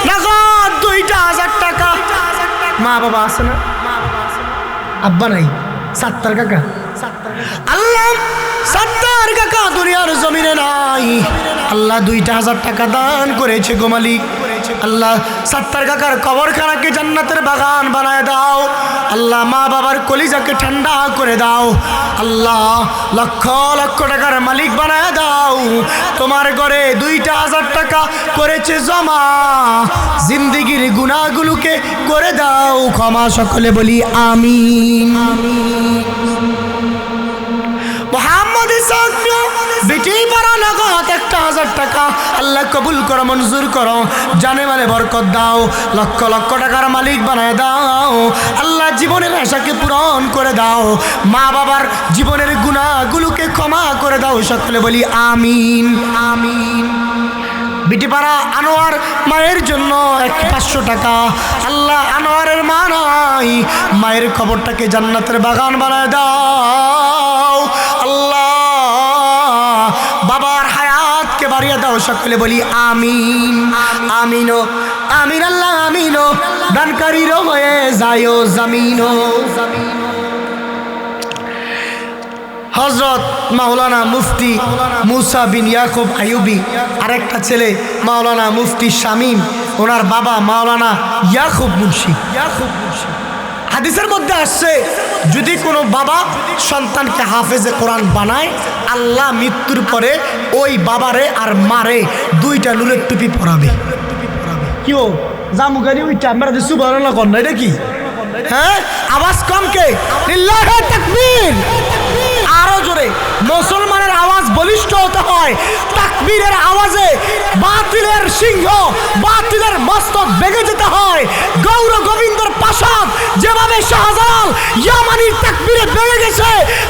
নগদ 2000 টাকা। মা বাবা আছে না? আব্বা নাই? সাত্তার কাকা, আল্লাহ সাত্তার কাকা দুনিয়ার জমিনে নাই, আল্লাহ 2000 টাকা দান করেছে গো মালিক। আল্লাহ সাত্তার কাকার কবরখানাকে জান্নাতের বাগান বানায় দাও। আল্লাহ মা বাবার কলিজাকে ঠান্ডা করে দাও। আল্লাহ লক্ষ লক্ষ টাকার মালিক বানায় দাও। তোমার ঘরে 2000 টাকা করেছে জমা, জিন্দিগির গুনাহগুলোকে করে দাও ক্ষমা। সকলে বলি আমিন। মোহাম্মদ ইসহাক বেটি পাড়া নগদ 1000 টাকা, আল্লাহ কবুল করো, মঞ্জুর করো, জানে মানে বরকত দাও, লক্ষ লক্ষ টাকার মালিক বানায় দাও। আল্লাহ জীবনের আশাকে পূরণ করে দাও, মা বাবার জীবনের গুনাহগুলোকে ক্ষমা করে দাও। সকলে বলি আমিন, আমিন। বিটিপাড়া আনোয়ার মায়ের জন্য 500 টাকা, আল্লাহ আনোয়ারের মা নাই, মায়ের খবরটাকে জান্নাতের বাগান বানায় দাও। আল্লাহ বাবার হায়াতকে বাড়িয়ে দাও। সকলে বলি আমিন, আমিনো, আমিন আল্লাহ আমিনো, দানকারীর হয়ে যায় জামিনো। হযরত মাওলানা মুফতি মুসা বিন ইয়াকুব আইয়ুবী, আরেকটা ছেলে মাওলানা মুফতি শামীম, ওনার বাবা মাওলানা ইয়াকুব মুন্সি। হাদিসের মধ্যে আসছে, যদি কোনো বাবা সন্তানকে হাফেজে কোরআন বানায়, আল্লাহ মৃত্যুর পরে ওই বাবারে আর মারে 2টা নুলের টুপি পরাবে। কি ও জামুগারি ওইটা আমরা সুবহানাল্লাহ কর না, এটা কি হ্যাঁ আওয়াজ কম কে লিল্লাহি তাকবীর আরো জোরে মুসলমানের আওয়াজ বলিষ্ঠ হতে হয় তাকবীরের আওয়াজে বাতিলের সিংহ বাতিলের মস্তক ভেঙে যেতে হয় গৌর গোবিন্দর প্রাসাদ যেভাবে শাহজালাল ইয়ামানির তাকবীরে ভেঙে গেছে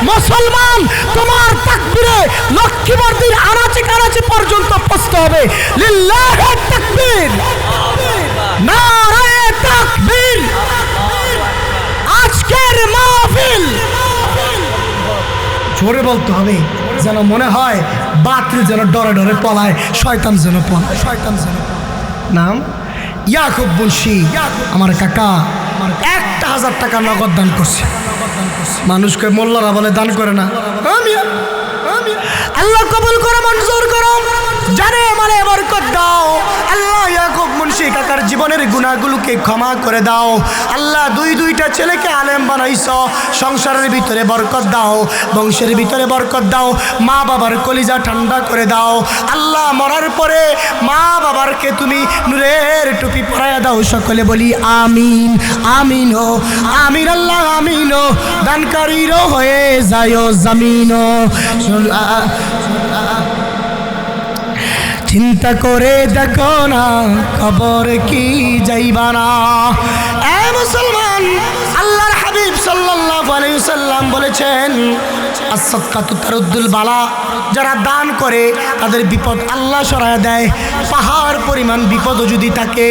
মুসলমান তোমার তাকবীরে লক্ষ্মীবর্দীর আনাচে কানাচে পর্যন্ত পৌঁছতে হবে লিল্লাহি তাকবীর নারায়ে তাকবীর আজকের মাহফিল জোরে বলতে হবে যেন মনে হয় বাতিল যেন ডরে ডরে পলায় শয়তান যেন পলায় নাম ইয়াকুব মুন্সি আমার কাকা 1,000 টাকা নগদ দান করছে মানুষকে মোল্লারা বলে দান করে না আল্লাহ কবুল করো মঞ্জুর করো জানে মানে বরকত দাও আল্লাহ ইয়াকুব মুন্সি কাকার জীবনের গুনাহগুলোকে ক্ষমা করে দাও আল্লাহ দুইটা ছেলেকে আলেম বানাইছো সংসারের ভিতরে বরকত দাও বংশের ভিতরে বরকত দাও মা বাবার কলিজা ঠান্ডা করে দাও আল্লাহ মরার পরে মা বাবারকে তুমি নূরের টুপি পরায়া দাও সকলে বলি আমিন আমিন ও আমিন আল্লাহ আমিন ও দানকারীরও হয়ে যায় জামিন চিন্তা করে দেখো না খবর কি যাইবা না এ মুসলমান আল্লাহর হাবিব সাল্লাল্লাহু আলাইহি ওয়াসাল্লাম বলেছেন as-সাদকাতু তারুদ্দুল বালা যারা দান করে তাদের বিপদ আল্লাহ সরায় দেয় পাহাড় পরিমাণ বিপদও যদি থাকে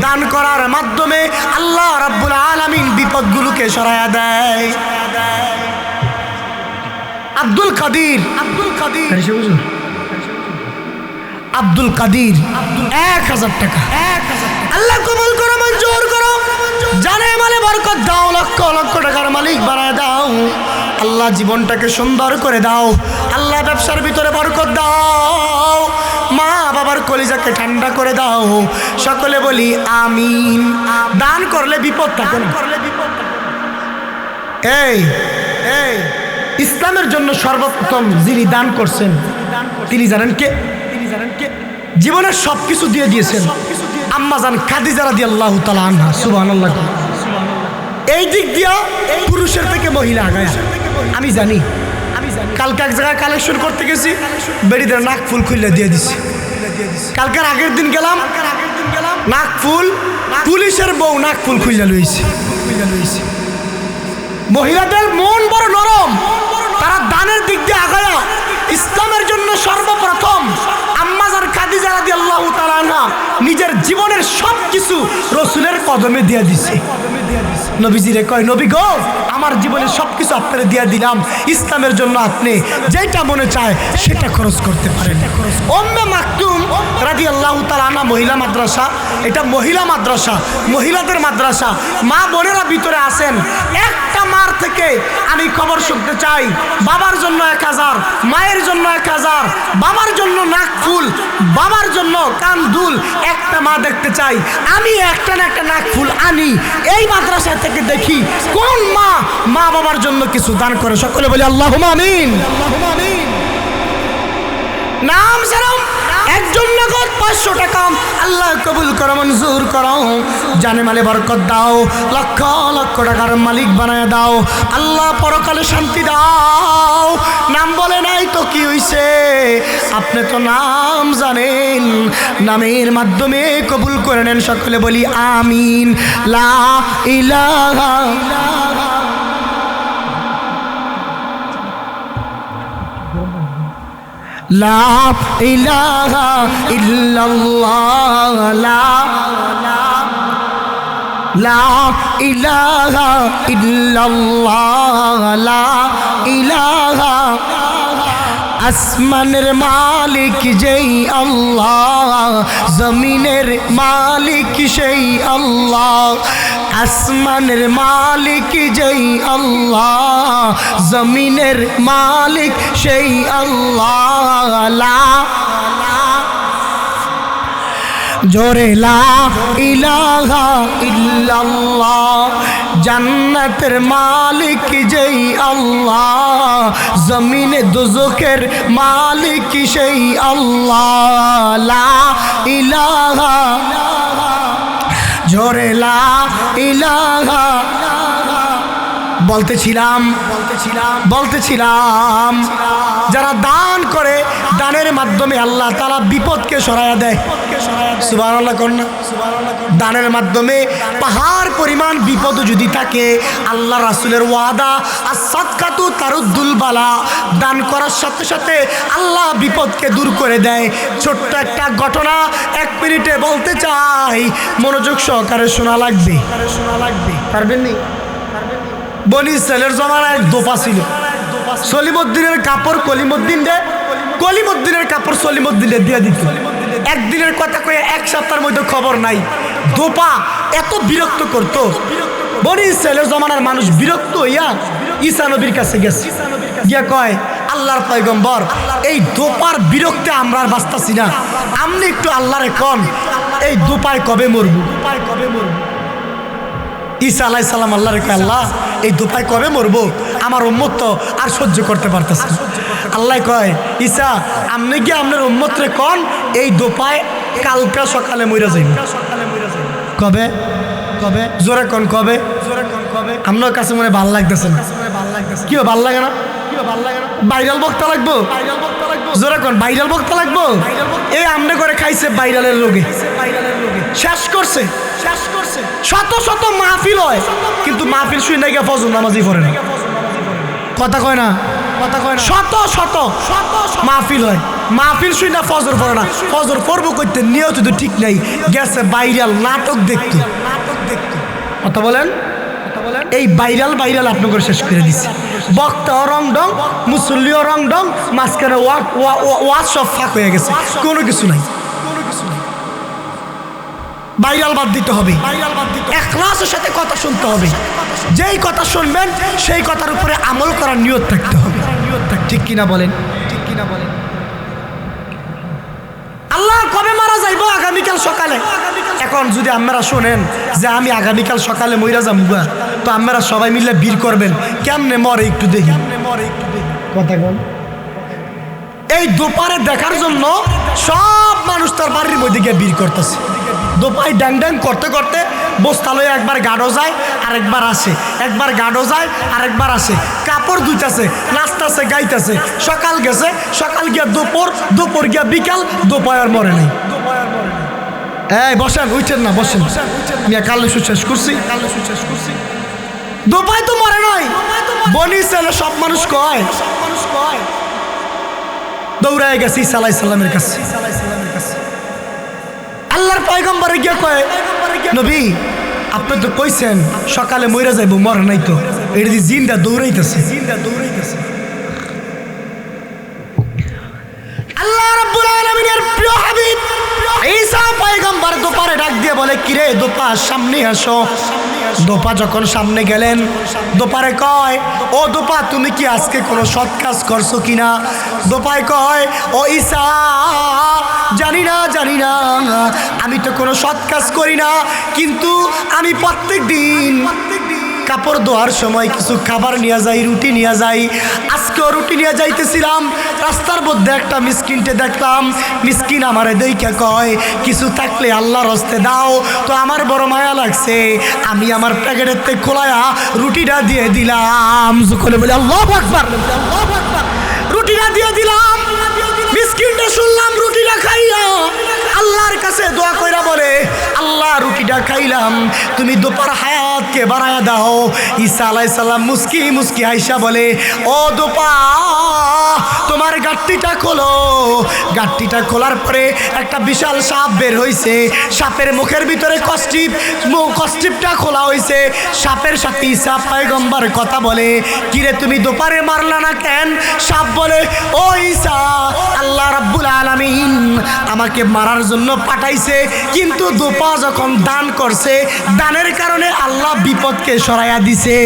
দান করার মাধ্যমে আল্লাহ রাব্বুল আলামিন বিপদগুলোকে সরায় দেয় আব্দুল কাদির আব্দুল কাদির 1,000 টাকা আল্লাহ কবুল করো মঞ্জুর করো জানে মালে বরকত দাও লক্ষ লক্ষ টাকার মালিক বানায় দাও আল্লাহ জীবনটাকে সুন্দর করে দাও আল্লাহ ব্যবসার ভিতরে বরকত দাও মা বাবার কলিজাকে ঠান্ডা করে দাও সকলে বলি আমিন দান করলে বিপদ থাকে না এই ইসলামের জন্য সর্বপ্রথম যিনি দান করছেন তিনি জানেন কে জীবনের সবকিছু দিয়ে দিয়েছেন আম্মাজান খাদিজা রাদিয়াল্লাহু তাআলা আনহা সুবহানাল্লাহ এই দিক দিয়া পুরুষের থেকে মহিলা আগায় আমি জানি কালকে এক জায়গায় কালেকশন করতে গেছি বেড়িদের নাক ফুল খুলে দিয়ে দিছি কালকের আগের দিন গেলাম নাক ফুল পুলিশের বউ নাক ফুল খুলে লইছে মহিলাদের মন বড় নরম তারা দানের দিক দিয়ে আগায়া ইসলামের জন্য সর্বপ্রথম আম্মাজান খাদিজা রাদিয়াল্লাহু তাআলা আনহা নিজের জীবনের সবকিছু রাসূলের কদমে দিয়ে দিছে নবীজিরে কয় নবী গো আমার জীবনের সবকিছু আপনারে দিয়ে দিলাম ইসলামের জন্য আপনি যেটা মনে চায় সেটা খরচ করতে পারেন উম্মে মাকতুম রাদিয়াল্লাহু তাআলা আনহা মহিলা মাদ্রাসা এটা মহিলা মাদ্রাসা মহিলাদের মাদ্রাসা মা বোনেরা ভিতরে আছেন একটা মার থেকে আমি খবর শুনতে চাই বাবার জন্য 1,000 মায়ের জন্য 1,000 বাবার জন্য নাক ফুল বাবার জন্য কান দুল একটা মা দেখতে চাই আমি একটা না একটা নাক ফুল আনি এই মাদ্রাসা থেকে দেখি কোন মা মা বাবার জন্য কিছু দান করে সকলে বলি আল্লাহুম্মা আমিন নাম সালাম একজন নগদ 500 টাকা আল্লাহ কবুল করো মঞ্জুর করো জানে মালে বরকত দাও লক্ষ লক্ষ টাকার মালিক বানায় দাও আল্লাহ পরকালে শান্তি দাও নাম বলে নাই তো কি হইছে আপনি তো নাম জানেন নামের মাধ্যমে কবুল করে নেন সকলে বলি আমিন লা ইলাহা লা ইলাহা ইল্লাল্লাহ লা ইলাহা ইল্লাল্লাহ লা ইলাহা আসমানের মালিক যেই আল্লাহ জমিনের মালিক সেই আল্লাহ আসমানের মালিক যেই আল্লাহ জমিনের মালিক সেই আল্লাহ লা জোরে লা ইলাহা ইল্লাল্লাহ জান্নাতের মালিক যেই আল্লাহ জমিনে দোজখের মালিক সেই আল্লাহ লা ইলাহা জোরে লা ইলাহা বলতেছিলাম যারা দান করে, দানের মাধ্যমে আল্লাহ তাআলা বিপদকে সরায়া দেয়। সুবহানাল্লাহ কোন না? দানের মাধ্যমে পাহাড় পরিমাণ বিপদ যদি থাকে, আল্লাহ রাসূলের ওয়াদা as-সাদকাতু তারুদ্দুল বালা, দান করার সাথে সাথে আল্লাহ বিপদকে দূর করে দেয়। ছোট্ট একটা ঘটনা 1 মিনিটে বলতে চাই, মনোযোগ সহকারে শোনা লাগবে। পারবেন নি? বনি ইসরাইলের জমানায় এক দোপা ছিল। সলিমুদ্দিনের কাপড় কলিমুদ্দিনের কাপড় সলিমুদ্দিনের দিয়ে দিত। একদিনের কথা কয়ে 1 সপ্তাহের মধ্যে খবর নাই। দোপা এত বিরক্ত করতো, বনি ইসরাইলের জমানার মানুষ বিরক্ত হইয়া ঈসা নবীর কাছে গেছে, গিয়া কয়, আল্লাহর পয়গম্বর, এই দোপার বিরক্তে আমরা আর বাঁচতাছি না, আপনি একটু আল্লাহরে কন এই দোপায় কবে মরবো। ঈসা আলাইহিস সালাম আল্লাহরে কয়, আল্লাহ এই দোপায় কবে মরবো, আমার উম্মত তো আর সহ্য করতে পারতেছে না। আল্লাহ কয়, ঈসা আপনি কি আপনার উম্মতরে কন এই দোপায় কালকা সকালে মইরা যাইব। কবে? জোরে কন কবে? আপনার কাছে মনে ভাল লাগতেছে না? কি ভাল লাগে না? ভাইরাল বক্তা লাগবো? জোরে কন ভাইরাল বক্তা লাগবো? এই আমনে করে খাইছে ভাইরালের লোকে, শেষ করছে। শত শত মাহফিল হয়, কিন্তু মাহফিল শুই না গিয়ে ফজর নামাজই পড়ে না। কথা কয় না? শত শত মাহফিল হয়, মাহফিল শুই না ফজর পড়ে না। ফজর পড়বো করতে নিয়ত তো ঠিক নাই, গেছে ভাইরাল নাটক দেখতে। কথা বলেন, এই ভাইরাল আপনি করে শেষ করে দিচ্ছে। বক্তাও রং ডং, মুসল্লিও রং ডং, মাঝখানে ওয়াজ সব ফাঁক হয়ে গেছে, কোনো কিছু নাই। ভাইরাল বাদ দিতে হবে, ইখলাসের সাথে কথা শুনতে হবে। যেই কথা শুনবেন সেই কথার উপরে আমল করার নিয়ত থাকতে হবে। ঠিক কিনা বলেন? আল্লাহ কবে মারা যাইব? আগামীকাল সকালে। এখন যদি আপনারা শোনেন যে আমি আগামীকাল সকালে মইরা যাবো, তো আপনারা সবাই মিলে ভিড় করবেন, কেমনে মরে একটু দেখি। কথা বল, এই দোপারে দেখার জন্য সব মানুষ তার বাড়ির মধ্যে গিয়ে ভিড় করতেছে। দোপায় ড্যাং ড্যাং করতে করতে বস্তা লয়ে একবার গাঢ় যায় আরেকবার আসে, একবার গাঢ় যায় আরেকবার আসে, কাপড় ধুইতেছে, নাচতেছে, গাইতেছে। সকাল গেছে, সকাল গিয়া দুপুর গিয়া বিকাল, দোপায় আর মরে নাই। এই বসেন, উঠছেন না, বসেন। আমি কালে শেষ করছি। দোপায় তো মরে নাই। বনি ছেলে সব মানুষ কয় দৌড়ায় গেছে ঈসা আলাইহিস সালামের কাছে। আল্লাহর পয়গম্বরে গিয়ে কয়, নবী আপনি তো কইছেন সকালে মইরা যাইব, মরে নাই তো, এটা দিয়ে জিন্দা দৌড়াইতেছে। আল্লাহ রাব্বুল আলামিনের প্রিয় হাবিব ঈসা পয়গম্বর দোপারে ডাক দিয়ে বলে, কিরে দোপা সামনে আসো। দোপা যখন সামনে গেলেন, দোপারে কয়, ও দোপা তুমি কি আজকে কোনো সৎ কাজ করছো কিনা? দোপায় কয়, ও ঈসা জানি না আমি তো কোনো সৎ কাজ করি না, কিন্তু আমি প্রত্যেক দিন কাপড় ধোয়ার সময় কিছু খাবার নিয়ে যাই, রুটি নিয়ে যাই। আজকেও রুটি নিয়ে যাইতেছিলাম, রাস্তার মধ্যে একটা মিসকিনকে দেখলাম। মিসকিন আমারে দেইখা কয়, কিছু থাকলে আল্লাহর হস্তে দাও। তো আমার বড় মায়া লাগছে, আমি আমার প্যাকেটের থেকে খোলায়া রুটিটা দিয়ে দিলাম। যখন বলে আল্লাহু আকবার, রুটিটা দিয়ে দিলাম। মিসকিনটা শুনলাম রুটিটা খাইয়া আল্লাহর কাছে দোয়া কইরা বলে, আল্লাহ রুটিটা খাইলাম, তুমি দোপার হায়াতকে বাড়ায়া দাও। ঈসা আলাইহিস সালাম মুস্কি আইসা বলে, ও দোপা তোমার গাট্টিটা খোলো। গাট্টিটা খোলার পরে একটা বিশাল সাপ বের হইছে। সাপের মুখের ভিতরে কষ্টিপটা খোলা হইছে। সাপের সাথে ঈসা পয়গম্বর কথা বলে, কিরে তুমি দোপারে মারলা না কেন? সাপ বলে, ও ঈসা আল্লাহ রাব্বুল আলামিন আমাকে মারার জন্য পাঠাইছে, কিন্তু দোপা যখন দান করছে, দানের কারণে আল্লাহ বিপদকে সরাইয়া দিছে।